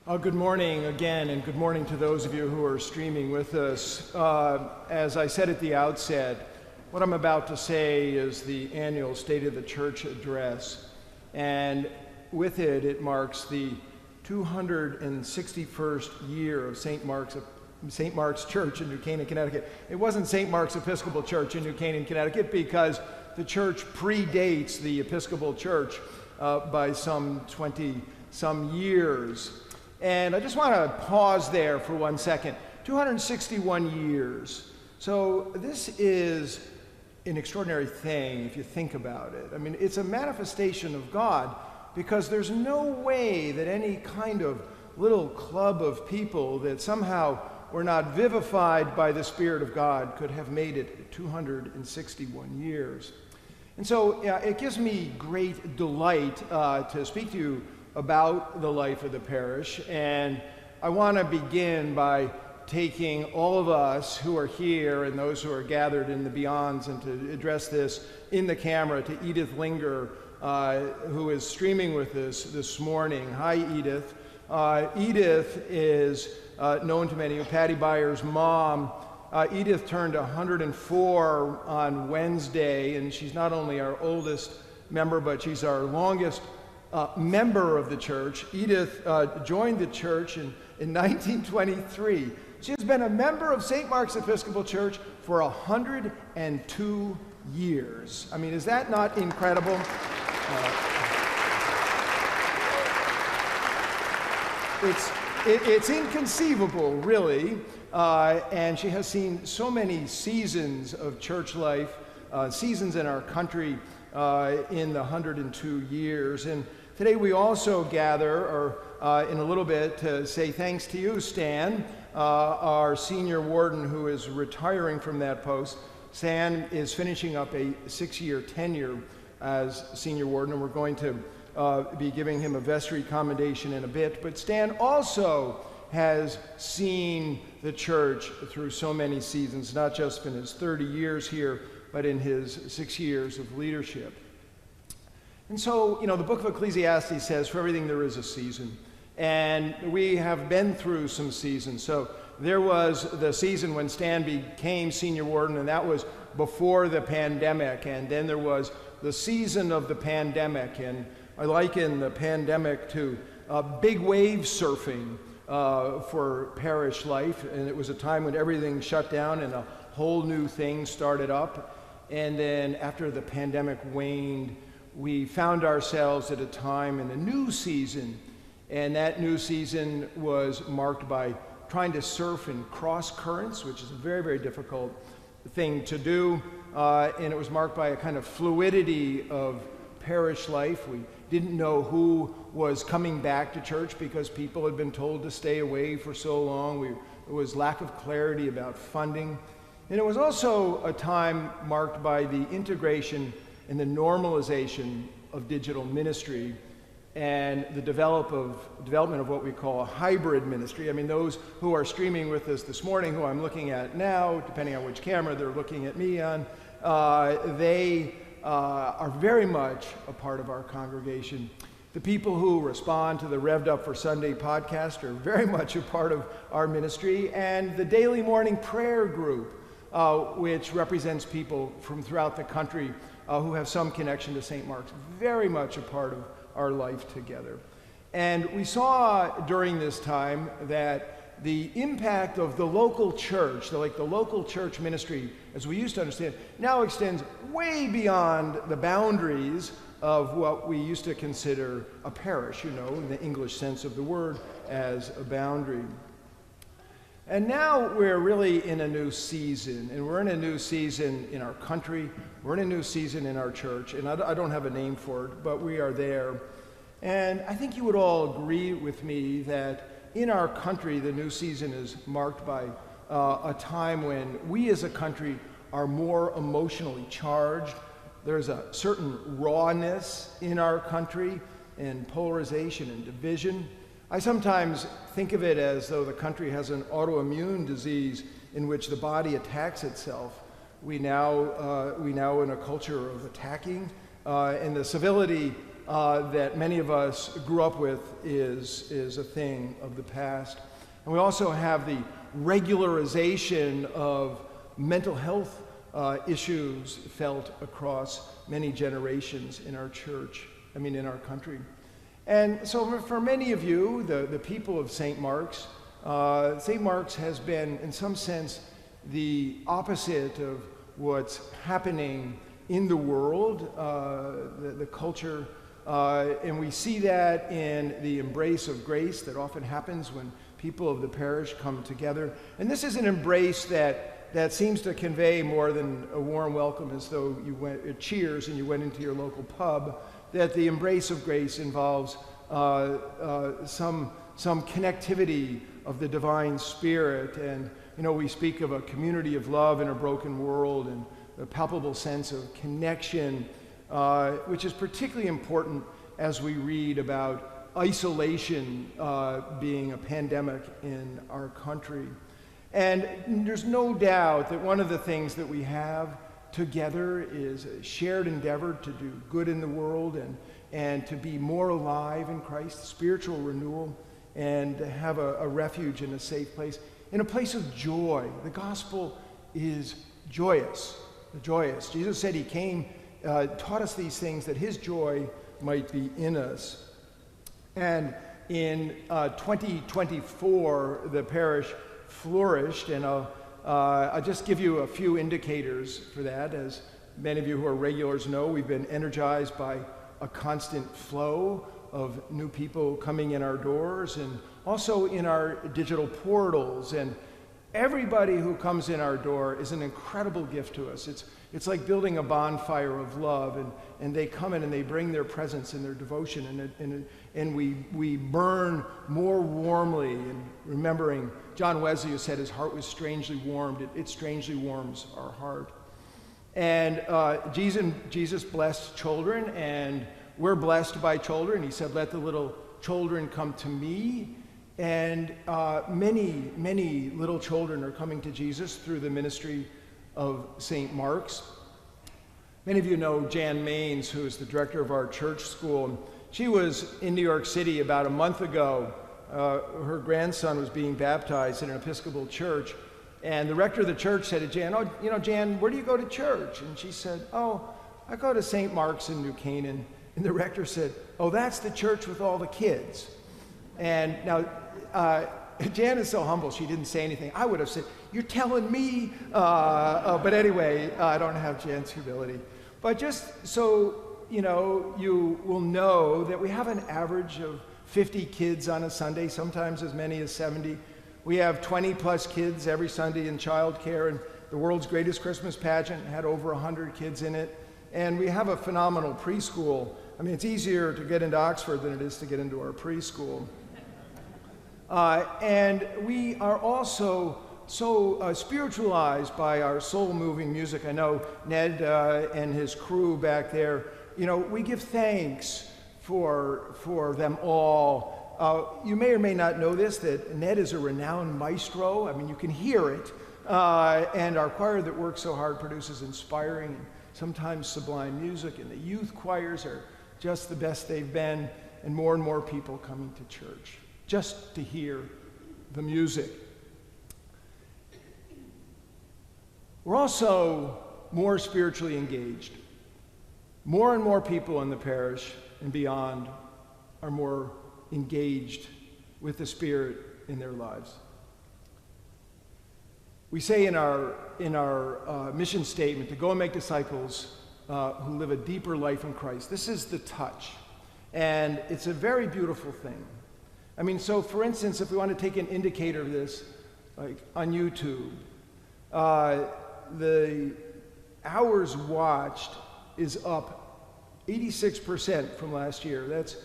Good morning again, and good morning to those of you who are streaming with us. As I said at the outset, what I'm about to say is the annual State of the Church address, and with it, it marks the 261st year of St. Mark's Church in New Canaan, Connecticut. It wasn't St. Mark's Episcopal Church in New Canaan, Connecticut, because the church predates the Episcopal Church by some 20-some years. And I just want to pause there for 1 second. 261 years. So this is an extraordinary thing if you think about it. I mean, it's a manifestation of God, because there's no way that any kind of little club of people that somehow were not vivified by the Spirit of God could have made it 261 years. And so it gives me great delight to speak to you about the life of the parish, and I want to begin by taking all of us who are here and those who are gathered in the beyonds and to address this in the camera to Edith Linger, who is streaming with us this morning. Hi, Edith. Edith is known to many, Patty Byer's mom. Edith turned 104 on Wednesday, and she's not only our oldest member, but she's our longest member of the church. Edith joined the church in 1923. She has been a member of St. Mark's Episcopal Church for 102 years. I mean, is that not incredible? It's inconceivable, really, and she has seen so many seasons of church life, seasons in our country in the 102 years. And today we also gather, in a little bit, to say thanks to you, Stan, our senior warden who is retiring from that post. Stan is finishing up a 6-year tenure as senior warden, and we're going to be giving him a vestry commendation in a bit. But Stan also has seen the church through so many seasons, not just in his 30 years here, but in his 6 years of leadership. And so, the book of Ecclesiastes says, for everything there is a season. And we have been through some seasons. So there was the season when Stan became senior warden, and that was before the pandemic. And then there was the season of the pandemic. And I liken the pandemic to big wave surfing for parish life. And it was a time when everything shut down and a whole new thing started up. And then after the pandemic waned, we found ourselves at a time in a new season, and that new season was marked by trying to surf in cross currents, which is a very, very difficult thing to do, and it was marked by a kind of fluidity of parish life. We didn't know who was coming back to church because people had been told to stay away for so long. There was lack of clarity about funding. And it was also a time marked by the integration and the normalization of digital ministry and the development of what we call a hybrid ministry. I mean, those who are streaming with us this morning, who I'm looking at now, depending on which camera they're looking at me on, they are very much a part of our congregation. The people who respond to the Revved Up for Sunday podcast are very much a part of our ministry, and the daily morning prayer group, which represents people from throughout the country who have some connection to St. Mark's, very much a part of our life together. And we saw during this time that the impact of the local church, the local church ministry, as we used to understand, now extends way beyond the boundaries of what we used to consider a parish, in the English sense of the word, as a boundary. And now we're really in a new season, and we're in a new season in our country, we're in a new season in our church, and I don't have a name for it, but we are there. And I think you would all agree with me that in our country, the new season is marked by a time when we as a country are more emotionally charged. There's a certain rawness in our country, and polarization and division. I sometimes think of it as though the country has an autoimmune disease in which the body attacks itself. We now in a culture of attacking, and the civility that many of us grew up with is a thing of the past. And we also have the regularization of mental health issues felt across many generations in our church, in our country. And so for many of you, the people of St. Mark's, St. Mark's has been, in some sense, the opposite of what's happening in the world, the culture, and we see that in the embrace of grace that often happens when people of the parish come together. And this is an embrace that seems to convey more than a warm welcome, as though you went cheers and you went into your local pub, that the embrace of grace involves some connectivity of the divine spirit. And we speak of a community of love in a broken world, and a palpable sense of connection, which is particularly important as we read about isolation being a pandemic in our country. And there's no doubt that one of the things that we have together is a shared endeavor to do good in the world and to be more alive in Christ, spiritual renewal, and to have a refuge in a safe place, in a place of joy. The gospel is joyous. Jesus said he came, taught us these things that his joy might be in us. And in 2024, the parish flourished, and I'll just give you a few indicators for that. As many of you who are regulars know, we've been energized by a constant flow of new people coming in our doors and also in our digital portals. And everybody who comes in our door is an incredible gift to us. It's like building a bonfire of love, and they come in and they bring their presence and their devotion, and we burn more warmly. And remembering John Wesley, who said his heart was strangely warmed, it strangely warms our heart. And Jesus blessed children, and we're blessed by children. He said, "Let the little children come to me." And many little children are coming to Jesus through the ministry of St. Mark's. Many of you know Jan Maines, who is the director of our church school. She was in New York City about a month ago. Her grandson was being baptized in an Episcopal church, and the rector of the church said to Jan, Jan, where do you go to church? And she said, I go to St. Mark's in New Canaan. And the rector said, that's the church with all the kids. And now, Jan is so humble, she didn't say anything. I would have said, you're telling me, but anyway, I don't have Jan's humility. But just so you will know that we have an average of 50 kids on a Sunday, sometimes as many as 70. We have 20 plus kids every Sunday in childcare, and the world's greatest Christmas pageant had over 100 kids in it. And we have a phenomenal preschool. It's easier to get into Oxford than it is to get into our preschool. And we are also so spiritualized by our soul-moving music. I know Ned and his crew back there, we give thanks for them all. You may or may not know this, that Ned is a renowned maestro. You can hear it. And our choir that works so hard produces inspiring and sometimes sublime music, and the youth choirs are just the best they've been, and more people coming to church just to hear the music. We're also more spiritually engaged. More and more people in the parish and beyond are more engaged with the Spirit in their lives. We say in our mission statement to go and make disciples who live a deeper life in Christ. This is the touch, and it's a very beautiful thing. So for instance, if we want to take an indicator of this, like on YouTube, the hours watched is up 86% from last year. That's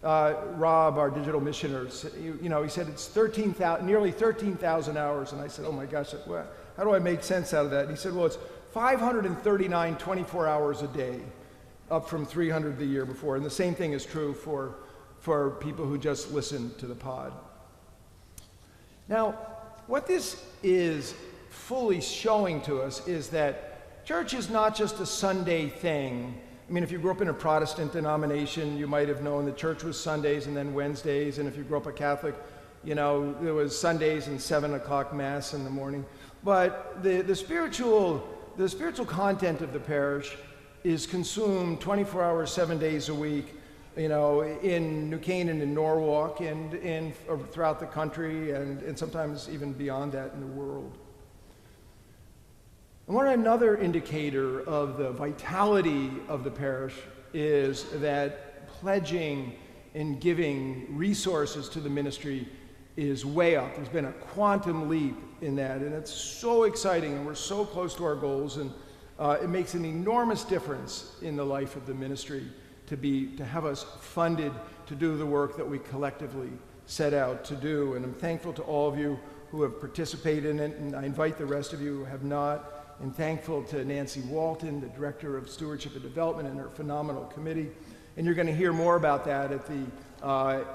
Rob, our digital missioner. He said it's nearly 13,000 hours, and I said, oh my gosh, how do I make sense out of that? And he said, well, it's 539 24 hours a day, up from 300 the year before. And the same thing is true for people who just listen to the pod. Now, what this is fully showing to us is that church is not just a Sunday thing I mean, if you grew up in a Protestant denomination, you might have known the church was Sundays and then Wednesdays, and if you grew up a Catholic, you know, there was Sundays and 7 o'clock Mass in the morning. But the spiritual content of the parish is consumed 24 hours, 7 days a week, you know, in New Canaan and Norwalk and throughout the country and sometimes even beyond that in the world. And another indicator of the vitality of the parish is that pledging and giving resources to the ministry is way up. There's been a quantum leap in that, and it's so exciting, and we're so close to our goals, and it makes an enormous difference in the life of the ministry to have us funded to do the work that we collectively set out to do. And I'm thankful to all of you who have participated in it, and I invite the rest of you who have not, and thankful to Nancy Walton, the Director of Stewardship and Development, and her phenomenal committee. And you're going to hear more about that at the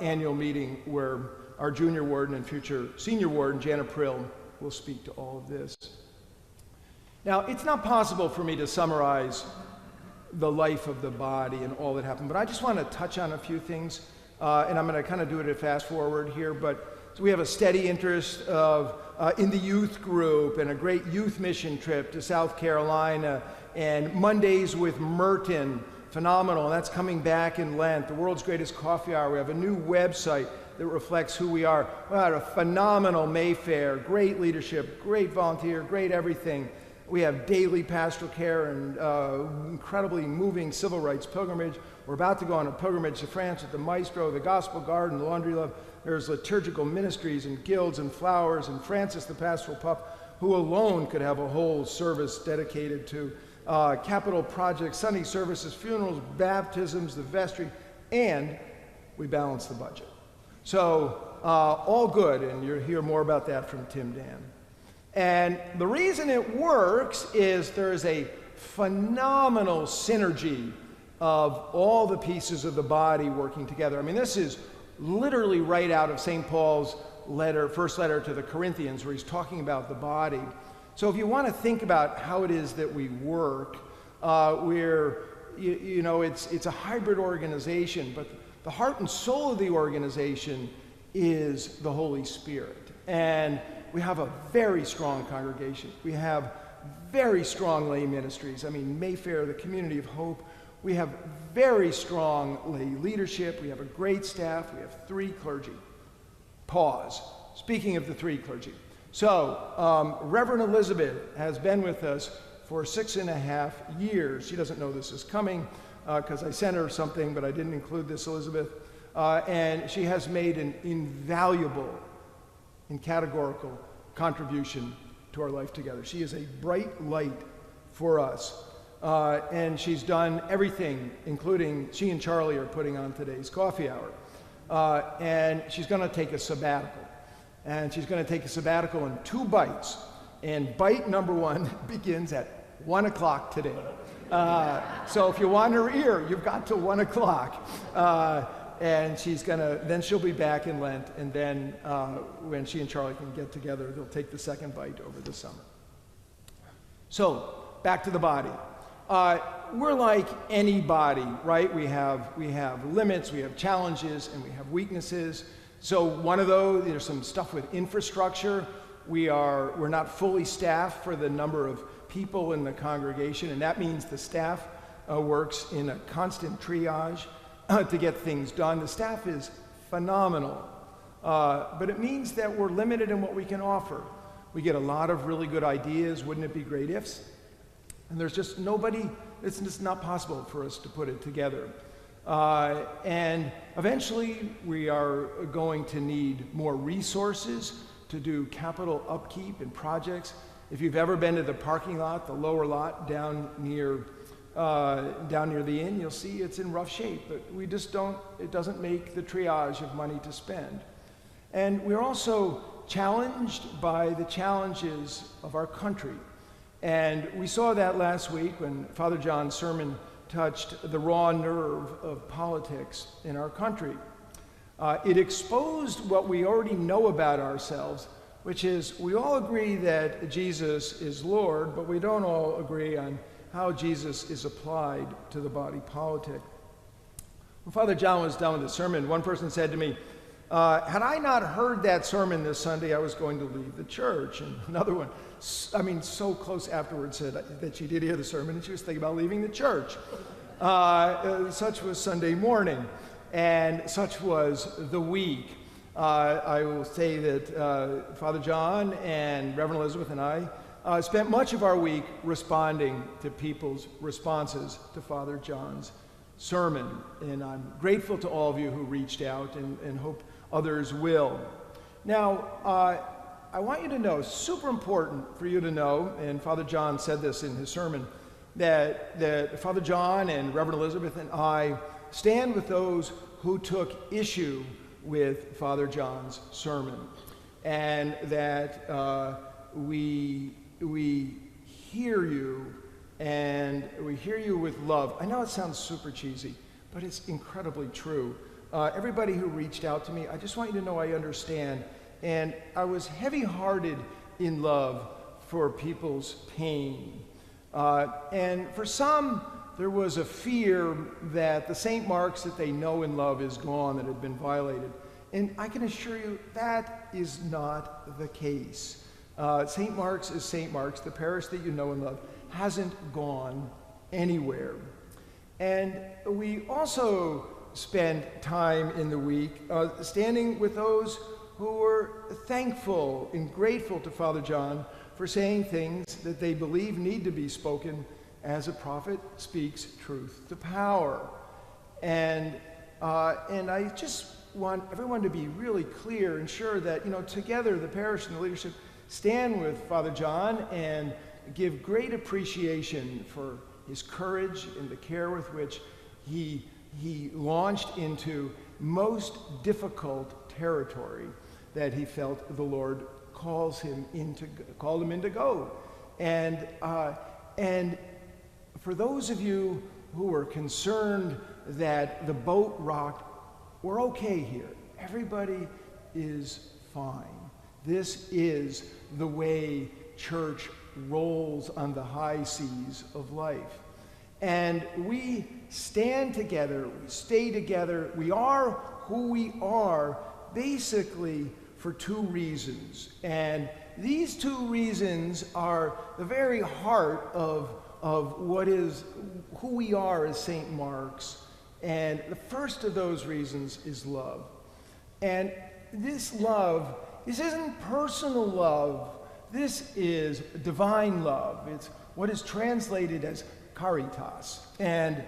annual meeting where our junior warden and future senior warden, Jana Prill, will speak to all of this. Now, it's not possible for me to summarize the life of the body and all that happened, but I just want to touch on a few things, and I'm going to kind of do it at fast forward here. But so we have a steady interest in the youth group and a great youth mission trip to South Carolina, and Mondays with Merton, phenomenal, and that's coming back in Lent. The world's greatest coffee hour. We have a new website that reflects who we are. We had a phenomenal Mayfair, great leadership, great volunteer, great everything. We have daily pastoral care and incredibly moving civil rights pilgrimage. We're about to go on a pilgrimage to France with the Maestro, the Gospel Garden, the Laundry Love. There's liturgical ministries and guilds and flowers, and Francis the Pastoral Pup, who alone could have a whole service dedicated to capital projects, Sunday services, funerals, baptisms, the vestry, and we balance the budget. So all good, and you'll hear more about that from Tim Dan. And the reason it works is there is a phenomenal synergy of all the pieces of the body working together. I mean, this is literally right out of St. Paul's letter, first letter to the Corinthians, where he's talking about the body. So if you want to think about how it is that we work, it's a hybrid organization, but the heart and soul of the organization is the Holy Spirit. And we have a very strong congregation. We have very strong lay ministries. I mean, Mayfair, the Community of Hope. We have very strong lay leadership. We have a great staff. We have 3 clergy. Pause. Speaking of the 3 clergy. So, Reverend Elizabeth has been with us for 6.5 years. She doesn't know this is coming because I sent her something, but I didn't include this, Elizabeth. And she has made an invaluable and categorical contribution to our life together. She is a bright light for us. And she's done everything, including she and Charlie are putting on today's coffee hour. And she's going to take a sabbatical. And she's going to take a sabbatical in 2 bites. And bite number 1 begins at 1 o'clock today. So if you want her ear, you've got till 1 o'clock. And then she'll be back in Lent, and then when she and Charlie can get together, they'll take the 2nd bite over the summer. So, back to the body. We're like any body, right? We have limits, we have challenges, and we have weaknesses. So one of those, there's some stuff with infrastructure. We're not fully staffed for the number of people in the congregation, and that means the staff works in a constant triage to get things done. The staff is phenomenal, but it means that we're limited in what we can offer. We get a lot of really good ideas, wouldn't it be great ifs? And there's just nobody, it's just not possible for us to put it together. And eventually we are going to need more resources to do capital upkeep and projects. If you've ever been to the parking lot, the lower lot down near the inn, you'll see it's in rough shape, but it doesn't make the triage of money to spend. And we're also challenged by the challenges of our country. And we saw that last week when Father John's sermon touched the raw nerve of politics in our country. It exposed what we already know about ourselves, which is we all agree that Jesus is Lord, but we don't all agree on how Jesus is applied to the body politic. When Father John was done with the sermon, one person said to me, had I not heard that sermon this Sunday, I was going to leave the church. And another one, so close afterwards, said that she did hear the sermon and she was thinking about leaving the church. Such was Sunday morning, and such was the week. I will say that Father John and Reverend Elizabeth and I spent much of our week responding to people's responses to Father John's sermon. And I'm grateful to all of you who reached out and hope others will. Now, I want you to know, super important for you to know, and Father John said this in his sermon, that Father John and Reverend Elizabeth and I stand with those who took issue with Father John's sermon, and that we hear you, and we hear you with love. I know it sounds super cheesy, but it's incredibly true. Everybody who reached out to me, I just want you to know I understand, and I was heavy-hearted in love for people's pain. And for some, there was a fear that the St. Marks that they know and love is gone, that had been violated. And I can assure you that is not the case. St. Mark's is St. Mark's. The parish that you know and love hasn't gone anywhere. And we also spend time in the week standing with those who were thankful and grateful to Father John for saying things that they believe need to be spoken as a prophet speaks truth to power. And I just want everyone to be really clear and sure that, together the parish and the leadership stand with Father John and give great appreciation for his courage and the care with which he launched into most difficult territory that he felt the Lord called him into go. And for those of you who are concerned that the boat rocked, we're okay here. Everybody is fine. This is the way church rolls on the high seas of life. And we stand together, we stay together, we are who we are basically for two reasons. And these two reasons are the very heart of what is who we are as St. Mark's. And the first of those reasons is love. And this love, this isn't personal love. This is divine love. It's what is translated as caritas. And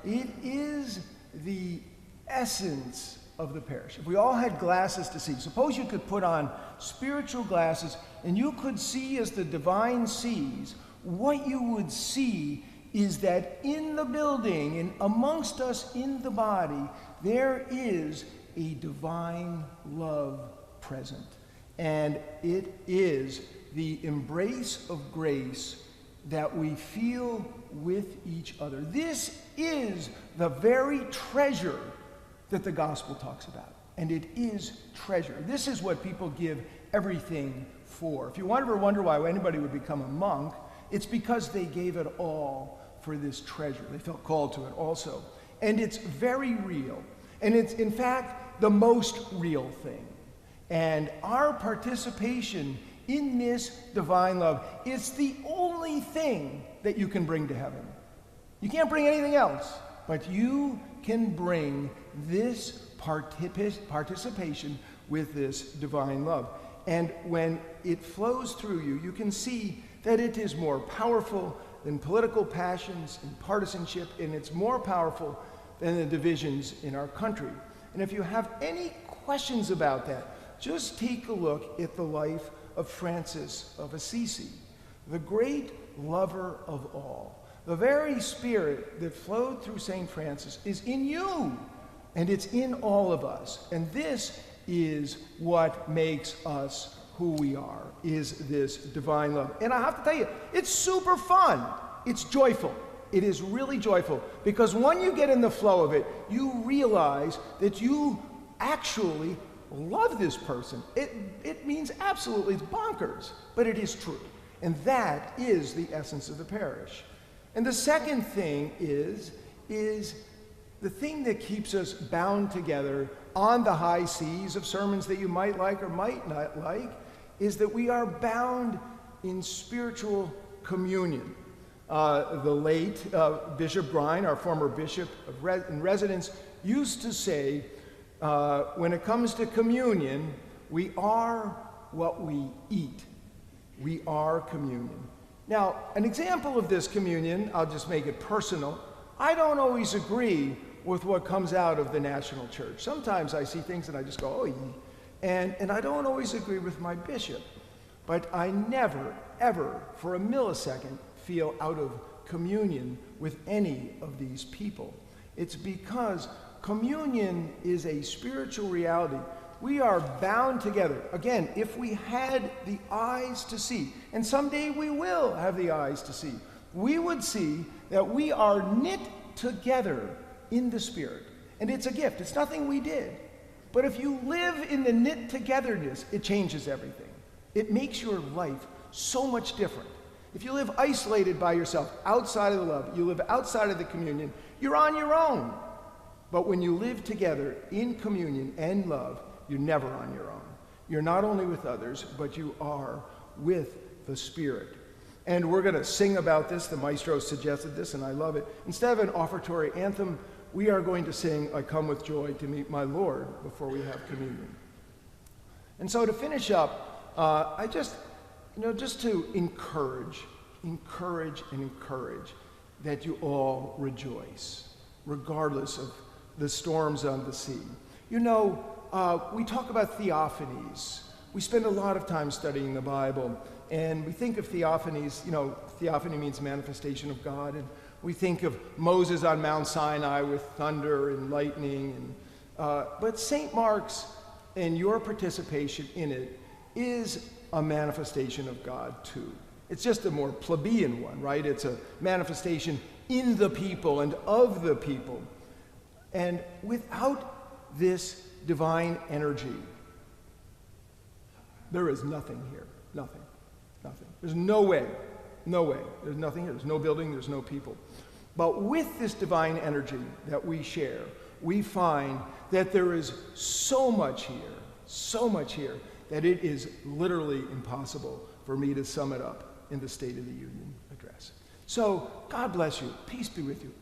it is the essence of the parish. If we all had glasses to see, suppose you could put on spiritual glasses and you could see as the divine sees, what you would see is that in the building and amongst us in the body, there is a divine love present. And it is the embrace of grace that we feel with each other. This is the very treasure that the gospel talks about. And it is treasure. This is what people give everything for. If you ever wonder why anybody would become a monk, it's because they gave it all for this treasure. They felt called to it also. And it's very real. And it's, in fact, the most real thing. And our participation in this divine love is the only thing that you can bring to heaven. You can't bring anything else, but you can bring this participation with this divine love. And when it flows through you, you can see that it is more powerful than political passions and partisanship, and it's more powerful than the divisions in our country. And if you have any questions about that, just take a look at the life of Francis of Assisi, the great lover of all. The very spirit that flowed through St. Francis is in you, and it's in all of us. And this is what makes us who we are, is this divine love. And I have to tell you, it's super fun. It's joyful. It is really joyful, because when you get in the flow of it, you realize that you actually love this person. It means absolutely, it's bonkers, but it is true. And that is the essence of the parish. And the second thing is the thing that keeps us bound together on the high seas of sermons that you might like or might not like, is that we are bound in spiritual communion. The late Bishop Grine, our former bishop in residence, used to say, when it comes to communion, we are what we eat. We are communion. Now, an example of this communion, I'll just make it personal. I don't always agree with what comes out of the national church. Sometimes I see things and I just go, oh, and I don't always agree with my bishop. But I never, ever, for a millisecond, feel out of communion with any of these people. It's because communion is a spiritual reality. We are bound together. Again, if we had the eyes to see, and someday we will have the eyes to see, we would see that we are knit together in the Spirit. And it's a gift. It's nothing we did. But if you live in the knit togetherness, it changes everything. It makes your life so much different. If you live isolated by yourself, outside of the love, you live outside of the communion, you're on your own. But when you live together in communion and love, you're never on your own. You're not only with others, but you are with the Spirit. And we're going to sing about this. The maestro suggested this, and I love it. Instead of an offertory anthem, we are going to sing, I Come With Joy to Meet My Lord, before we have communion. And so to finish up, I just to encourage that you all rejoice, regardless of the storms on the sea. You know, we talk about theophanies. We spend a lot of time studying the Bible, and we think of theophanies, theophany means manifestation of God, and we think of Moses on Mount Sinai with thunder and lightning, but St. Mark's and your participation in it is a manifestation of God too. It's just a more plebeian one, right? It's a manifestation in the people and of the people. And without this divine energy, there is nothing here. Nothing. There's no way. There's nothing here. There's no building. There's no people. But with this divine energy that we share, we find that there is so much here, that it is literally impossible for me to sum it up in the State of the Union address. So, God bless you. Peace be with you.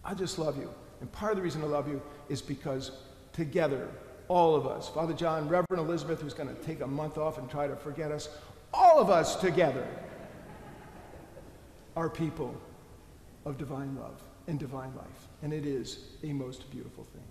I just love you. And part of the reason I love you is because together, all of us, Father John, Reverend Elizabeth, who's going to take a month off and try to forget us, all of us together are people of divine love and divine life. And it is a most beautiful thing.